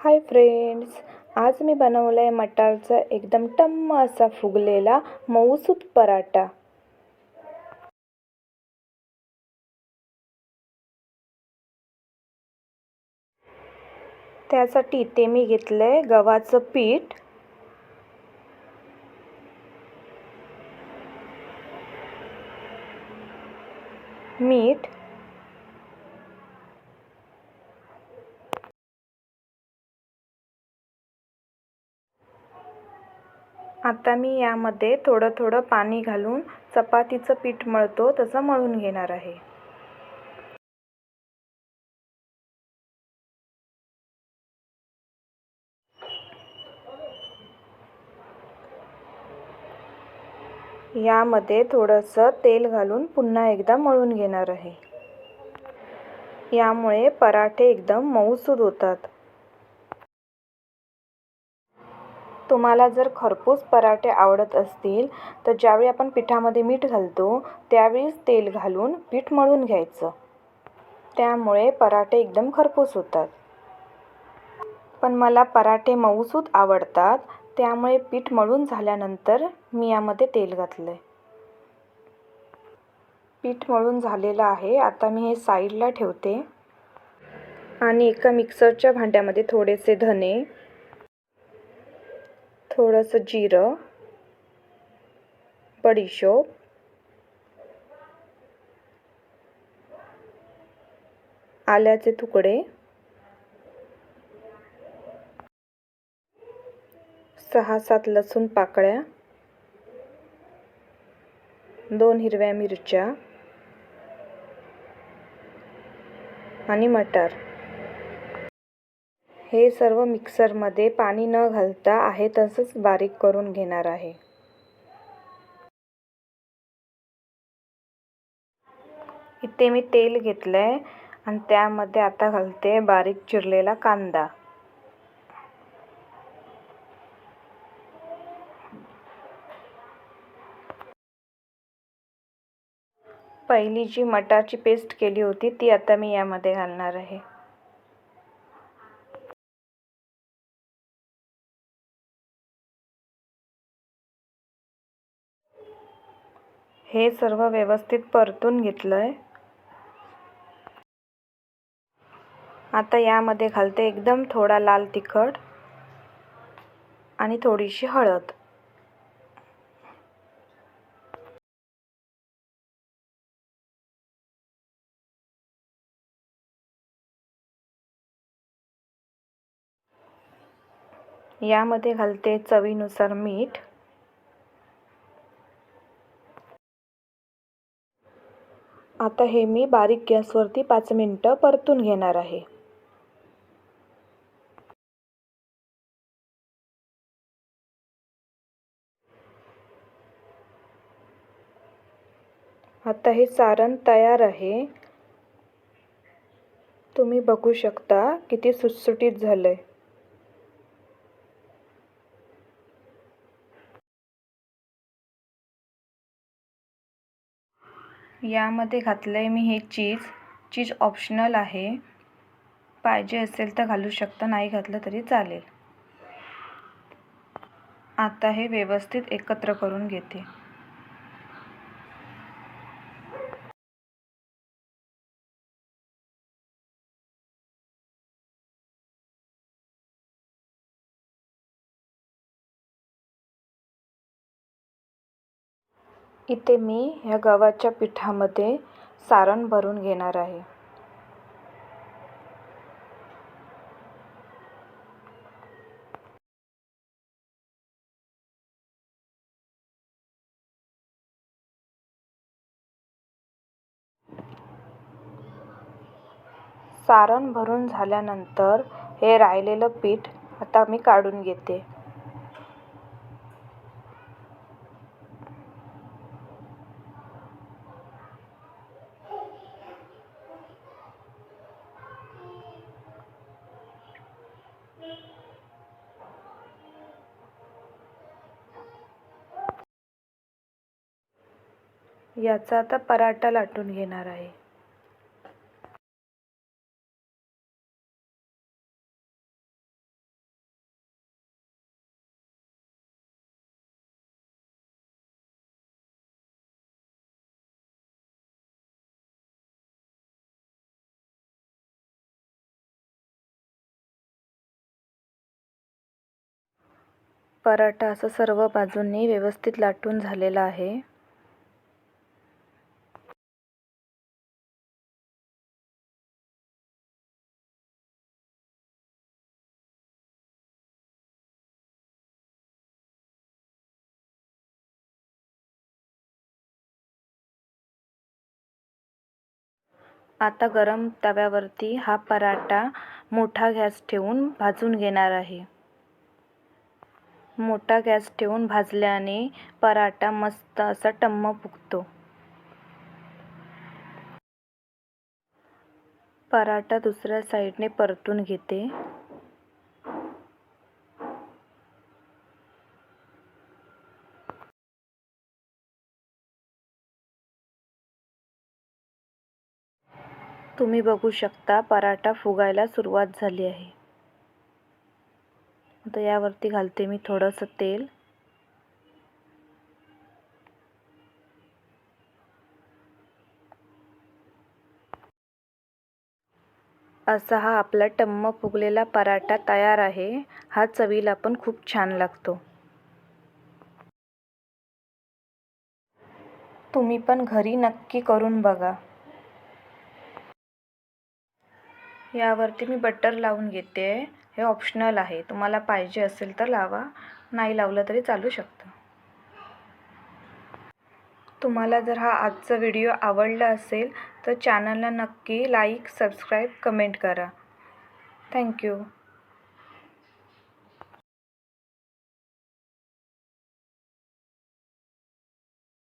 Hi friends, आज मी बनवला आहे मटारचा एकदम टम्म असा फुगलेला मऊसूत पराठा। त्यासाठी इथे मी घेतलंय गव्हाचं पीठ, मीठ, आता मी यामध्ये थोडं थोडं पाणी घालून चपातीचं पीठ मळतो तसं मळून घेणार आहे। यामध्ये थोडंसं तेल घालून पुन्हा एकदा मळून घेणार आहे। यामुळे पराठे एकदम मऊसूत होतात। तुम्हाला जर खरपूस पराठे आवडत असतील तर ज्यावेळी आपण पिठामध्ये मीठ घालतो त्यावेळीच तेल घालून पीठ मळून घ्यायचं। त्यामुळे पराठे एकदम खरपूस होतात। पण मला पराठे मऊसूत आवडतात, त्यामुळे पीठ मळून झाल्यानंतर मी यामध्ये तेल घातलंय। पीठ मळून झालेलं आहे। आता मी हे साईडला ठेवते आणि एका मिक्सरच्या भांड्यामध्ये थोडेसे धने, थोडंसं जिरं, बडीशोप, आल्याचे तुकडे, 6-7 लसूण पाकळ्या, 2 हिरव्या मिरच्या आणि मटार हे सर्व मिक्सरमध्ये पाणी न घालता आहे तसंच बारीक करून घेणार आहे। इथे मी तेल घेतलंय आणि त्यामध्ये आता घालते बारीक चिरलेला कांदा, पहिली जी मटारची पेस्ट केली होती ती आता मी यामध्ये घालणार आहे। हे सर्व व्यवस्थित परतून घेतलंय। आता यामध्ये घालते एकदम थोडा लाल तिखट आणि थोडीशी हळद। यामध्ये घालते चवीनुसार मीठ। आता हे मी बारीक गॅसवरती 5 मिनिटं परतून घेणार आहे। आता हे सारण तयार आहे। तुम्ही बघू शकता किती सुटसुटीत झालंय। यामध्ये घातलंय मी हे चीज ऑप्शनल आहे, पाहिजे असेल तर घालू शकता, नाही घातलं तरी चालेल। आता हे व्यवस्थित एकत्र करून घेते। इथे मी ह्या गव्हाच्या पिठामध्ये सारण भरून घेणार आहे। सारण भरून झाल्यानंतर हे राहिलेलं पीठ आता मी काढून घेते। याचा आता पराठा लाटून घेणार आहे। पराठा असं सर्व बाजूंनी व्यवस्थित लाटून झालेला आहे. आता गरम तव्यावरती हा पराठा मोठा गॅस ठेवून भाजून घेणार आहे. मोठा गॅस ठेवून भाजल्याने पराठा मस्त असा टम्म फुगतो. पराठा दुसऱ्या साईडने परतून घेते. तुम्ही बघू शकता पराठा फुगायला सुरुवात झाली आहे. आता यावरती घालते मी थोडंसं तेल. असा हा आपला टम्म फुगलेला पराठा तयार आहे. हा चवीला पण खूप छान लागतो. तुम्ही पण घरी नक्की करून बघा. यावरती मी बटर लावून घेते. हे ऑप्शनल आहे, तुम्हाला पाहिजे असेल तर लावा, नाही लावलं तरी चालू शकतं. तुम्हाला जर हा आजचा व्हिडिओ आवडला असेल तर चॅनलला नक्की लाईक, सबस्क्राईब, कमेंट करा. थँक्यू.